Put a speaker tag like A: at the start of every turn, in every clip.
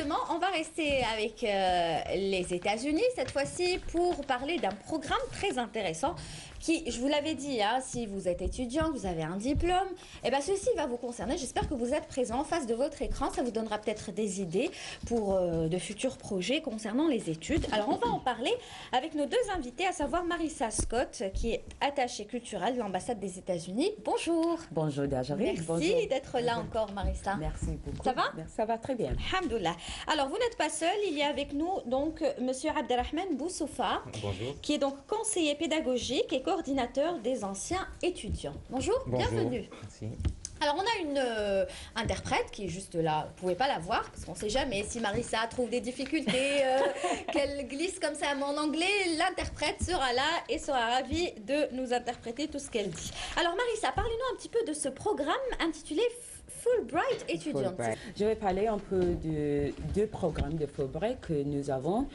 A: justement, on va rester avec les États-Unis cette fois-ci pour parler d'un programme très intéressant qui, je vous l'avais dit, hein, si vous êtes étudiant, vous avez un diplôme, et ben ceci va vous concerner. J'espère que vous êtes présent en face de votre écran. Ça vous donnera peut-être des idées pour de futurs projets concernant les études. Alors, on va en parler avec nos deux invités, à savoir Marissa Scott, qui est attachée culturelle de l'ambassade des États-Unis. Bonjour.
B: Bonjour Dajari.
A: Merci d'être là encore, Marissa.
B: Merci beaucoup.
A: Ça va?
B: Ça va très bien.
A: Alhamdoulilah. Alors, vous n'êtes pas seul. Il y a avec nous donc Monsieur Abdelrahman Boussoufa, qui est donc conseiller pédagogique et coordinateur des anciens étudiants. Bonjour, bienvenue.
C: Merci.
A: Alors, on a une interprète qui est juste là. Vous ne pouvez pas la voir parce qu'on ne sait jamais si Marissa trouve des difficultés, qu'elle glisse comme ça en anglais. L'interprète sera là et sera ravie de nous interpréter tout ce qu'elle dit. Alors, Marissa, parlez-nous un petit peu de ce programme intitulé Fulbright étudiante.
B: Je vais parler un peu de deux programmes de Fulbright que nous avons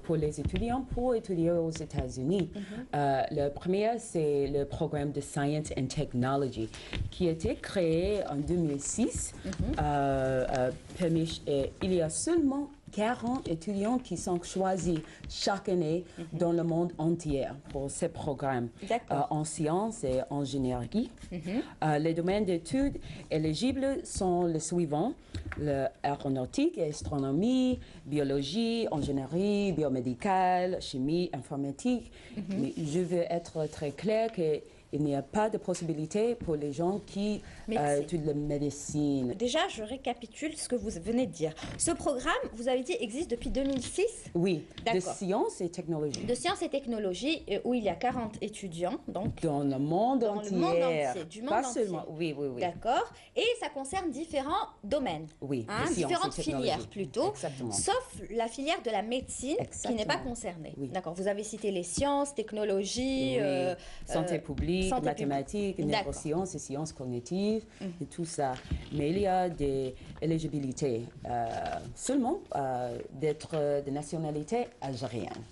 B: pour les étudiants pour étudier aux États-Unis. Le premier, c'est le programme de Science and Technology qui a été créé en 2006. Il y a seulement 40 étudiants qui sont choisis chaque année dans le monde entier pour ces programmes en sciences et ingénierie. Les domaines d'études éligibles sont les suivants: l'aéronautique et astronomie, biologie, ingénierie, biomédicale, chimie, informatique. Mais je veux être très clair que il n'y a pas de possibilité pour les gens qui étudient la médecine.
A: Déjà, je récapitule ce que vous venez de dire. Ce programme, vous avez dit, existe depuis 2006?
B: Oui, de sciences et technologies.
A: De sciences et technologies, où il y a 40 étudiants. Donc,
B: dans le monde entier.
A: Du monde entier.
B: Pas seulement, oui.
A: D'accord. Et ça concerne différents domaines.
B: Oui,
A: différentes filières plutôt.
B: Exactement.
A: Sauf la filière de la médecine qui n'est pas concernée.
B: Oui.
A: D'accord. Vous avez cité les sciences, technologies,
B: santé publique, mathématiques, neurosciences et sciences cognitives et tout ça. Mais il y a des éligibilités seulement d'être de nationalité algérienne.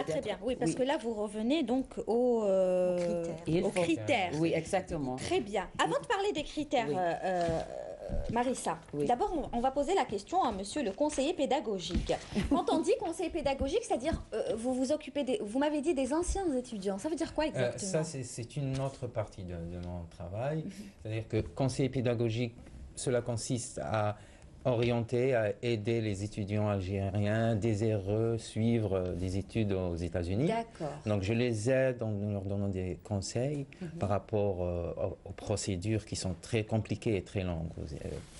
A: Très bien. Oui, parce que là, vous revenez donc aux critères.
B: Oui, exactement.
A: Très bien. Avant de parler des critères, Marissa, d'abord, on va poser la question à monsieur le conseiller pédagogique. Quand on dit conseiller pédagogique, c'est-à-dire vous vous occupez vous m'avez dit des anciens étudiants. Ça veut dire quoi exactement?
C: Ça, c'est une autre partie de mon travail. C'est-à-dire que conseiller pédagogique, cela consiste à orienter, à aider les étudiants algériens désireux suivre des études aux États-Unis.
A: D'accord.
C: Donc je les aide en leur donnant des conseils par rapport aux procédures qui sont très compliquées et très longues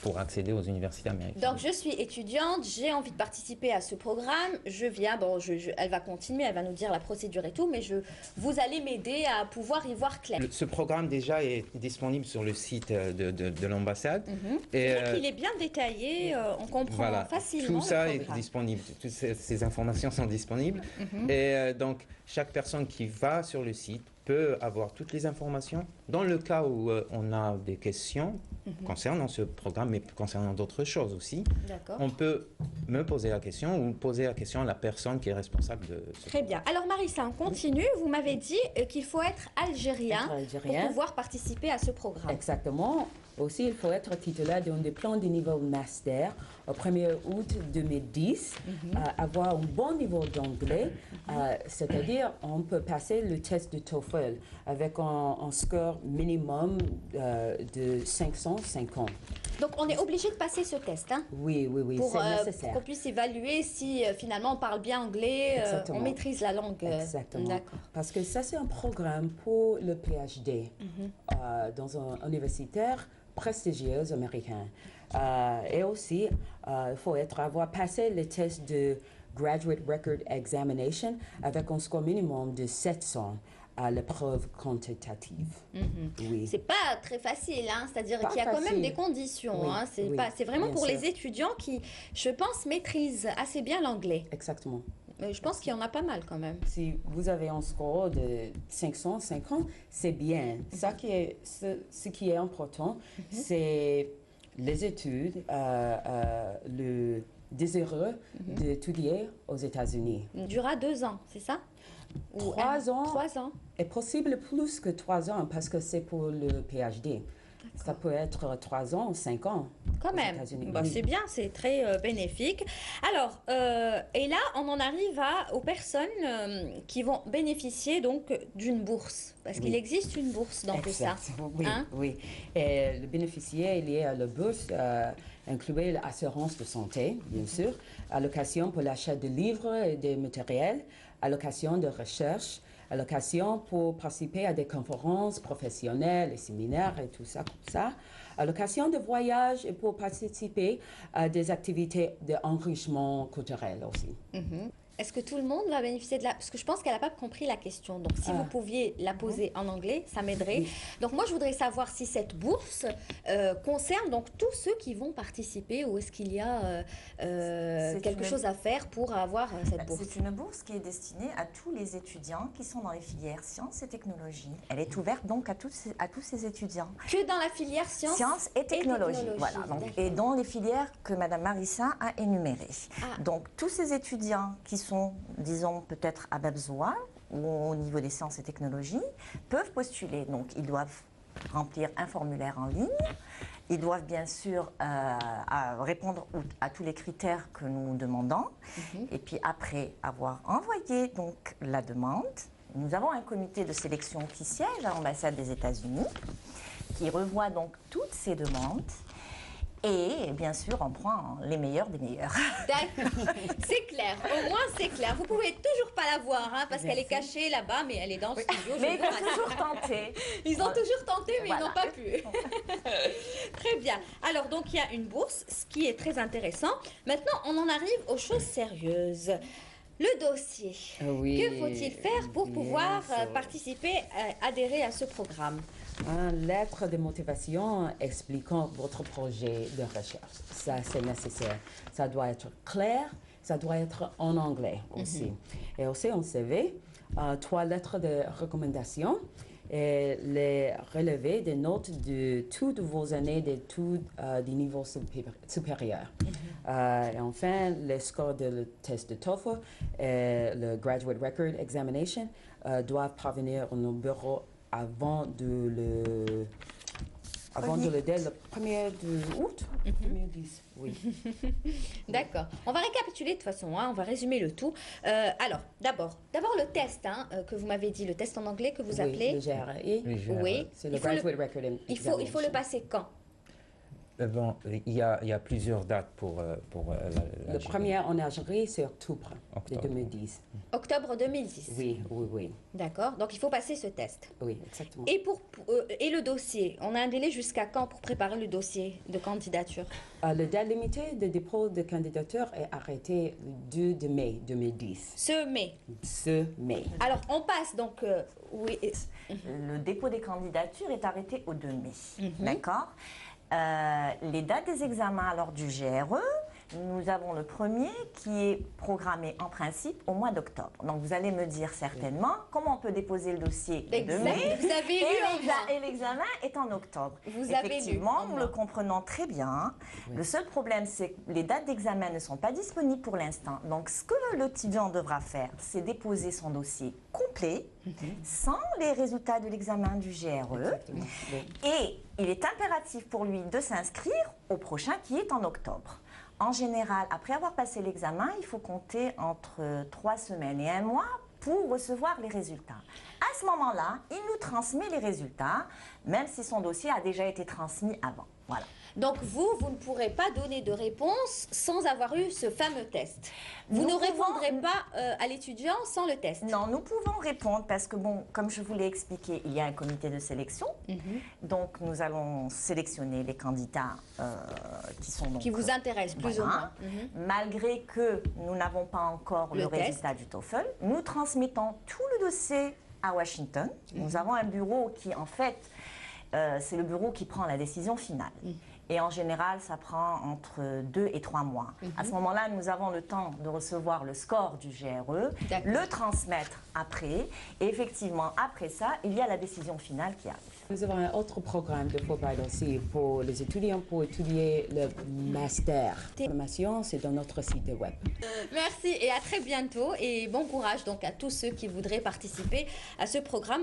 C: pour accéder aux universités américaines.
A: Donc je suis étudiante, j'ai envie de participer à ce programme, je viens, elle va continuer, elle va nous dire la procédure et tout, mais vous allez m'aider à pouvoir y voir clair.
C: Ce programme déjà est disponible sur le site de l'ambassade.
A: Il est bien détaillé. On comprend facilement.
C: Tout ça est disponible, toutes ces informations sont disponibles. Et donc, chaque personne qui va sur le site peut avoir toutes les informations. Dans le cas où on a des questions concernant ce programme, mais concernant d'autres choses aussi, on peut me poser la question ou poser la question à la personne qui est responsable de ce
A: Très bien. Alors Marissa, on continue. Vous m'avez dit qu'il faut être algérien pour pouvoir participer à ce programme.
B: Exactement. Aussi, il faut être titulaire d'un diplôme de niveau master au 1er août 2010, avoir un bon niveau d'anglais, c'est-à-dire on peut passer le test de TOEFL avec un score minimum de 550.
A: Donc on est obligé de passer ce test, hein?
B: Oui, c'est nécessaire.
A: Pour qu'on puisse évaluer si finalement on parle bien anglais, on maîtrise la langue.
B: Exactement.
A: D'accord.
B: Parce que ça c'est un programme pour le PhD dans un universitaire prestigieux américain. Et aussi, il faut avoir passé le test de Graduate Record Examination avec un score minimum de 700 à l'épreuve quantitative. Oui.
A: C'est pas très facile, hein? C'est-à-dire qu'il y a quand même des conditions. C'est vraiment pour les étudiants qui, je pense, maîtrisent assez bien l'anglais.
B: Exactement.
A: Mais je pense qu'il y en a pas mal quand même.
B: Si vous avez un score de 550, c'est bien. Ce qui est important, c'est les études, le désireux d'étudier aux États-Unis.
A: Durera 2 ans, c'est ça?
B: 3 ans.
A: 3 ans.
B: Est possible plus que 3 ans parce que c'est pour le PhD. Ça peut être 3 ans, 5 ans.
A: Quand même, bah,
B: oui.
A: c'est bien, c'est très bénéfique. Alors, et là, on en arrive aux personnes qui vont bénéficier donc d'une bourse, parce qu'il existe une bourse dans tout ça.
B: Oui,
A: hein?
B: oui. Et le bénéficiaire, il y a la bourse, incluait l'assurance de santé, bien sûr, allocation pour l'achat de livres et de matériel, allocation de recherche, allocation pour participer à des conférences professionnelles, et séminaires et tout ça comme ça. Allocation de voyage et pour participer à des activités d'enrichissement culturel aussi.
A: Est-ce que tout le monde va bénéficier de la... Parce que je pense qu'elle n'a pas compris la question. Donc, si vous pouviez la poser en anglais, ça m'aiderait. Donc, moi, je voudrais savoir si cette bourse concerne donc tous ceux qui vont participer ou est-ce qu'il y a quelque chose à faire pour avoir cette bourse?
D: C'est une bourse qui est destinée à tous les étudiants qui sont dans les filières sciences et technologies. Elle est ouverte donc à tous ces étudiants.
A: Que dans la filière sciences
D: et technologies. Voilà. Donc, et dans les filières que Madame Marissa a énumérées. Donc, tous ces étudiants qui sont, disons, peut-être à Babzoa ou au niveau des sciences et technologies, peuvent postuler. Donc, ils doivent remplir un formulaire en ligne. Ils doivent bien sûr répondre à tous les critères que nous demandons. Et puis, après avoir envoyé donc la demande, nous avons un comité de sélection qui siège à l'ambassade des États-Unis, qui revoit donc toutes ces demandes. Et bien sûr, on prend les meilleurs des meilleurs.
A: D'accord, c'est clair. Au moins, c'est clair. Vous pouvez toujours pas la voir, hein, parce qu'elle est cachée là-bas, mais elle est dans le studio.
D: Mais ils ont toujours tenté.
A: Ils ont toujours tenté, mais ils n'ont pas pu. Très bien. Alors, donc, il y a une bourse, ce qui est très intéressant. Maintenant, on en arrive aux choses sérieuses. Le dossier. Que faut-il faire pour pouvoir participer, adhérer à ce programme?
B: Une lettre de motivation expliquant votre projet de recherche. Ça, c'est nécessaire. Ça doit être clair, ça doit être en anglais aussi. Et aussi en CV, 3 lettres de recommandation et les relevés des notes de toutes vos années d'études du niveau supérieur. Et enfin, les scores de test de TOEFL et le Graduate Record Examination doivent parvenir au bureau avant de le dès le 1er août 2010. Oui.
A: D'accord. On va récapituler de toute façon, hein, on va résumer le tout. Alors, d'abord le test que vous m'avez dit, le test en anglais que vous appelez.
B: Le GRE.
A: Oui.
B: C'est le Graduate Record Examination.
A: Il faut le passer quand?
C: Bon, il y a plusieurs dates pour
B: le premier en Algérie, c'est octobre 2010.
A: Octobre 2010.
B: Oui.
A: D'accord. Donc, il faut passer ce test.
B: Oui, exactement.
A: Et le dossier, on a un délai jusqu'à quand pour préparer le dossier de candidature?
B: Le délai limité de dépôt de candidature est arrêté le 2 mai 2010.
A: Ce mai. Alors, on passe donc...
D: Le dépôt des candidatures est arrêté au 2 mai. D'accord. Les dates des examens alors du GRE, nous avons le premier qui est programmé en principe au mois d'octobre. Donc vous allez me dire certainement comment on peut déposer le dossier de mai.
A: Vous avez lu
D: et l'examen est en octobre.
A: Vous avez lu.
D: Effectivement, nous le comprenons très bien. Oui. Le seul problème, c'est que les dates d'examen ne sont pas disponibles pour l'instant. Donc ce que l'étudiant devra faire, c'est déposer son dossier complet, sans les résultats de l'examen du GRE. Et il est impératif pour lui de s'inscrire au prochain qui est en octobre. En général, après avoir passé l'examen, il faut compter entre 3 semaines et 1 mois pour recevoir les résultats. À ce moment-là, il nous transmet les résultats, même si son dossier a déjà été transmis avant. Voilà.
A: Donc vous ne pourrez pas donner de réponse sans avoir eu ce fameux test. Vous ne répondrez pas à l'étudiant sans le test.
D: Non, nous pouvons répondre parce que, bon, comme je vous l'ai expliqué, il y a un comité de sélection. Donc nous allons sélectionner les candidats qui sont donc,
A: qui vous intéressent plus ou moins.
D: Malgré que nous n'avons pas encore le résultat du TOEFL, nous transmettons tout le dossier à Washington. Nous avons un bureau qui, en fait, c'est le bureau qui prend la décision finale. Et en général, ça prend entre 2 et 3 mois. À ce moment-là, nous avons le temps de recevoir le score du GRE, le transmettre après. Et effectivement, après ça, il y a la décision finale qui arrive.
B: Nous avons un autre programme de Fulbright aussi pour les étudiants pour étudier le master. L'information, c'est dans notre site web.
A: Merci et à très bientôt. Et bon courage donc à tous ceux qui voudraient participer à ce programme.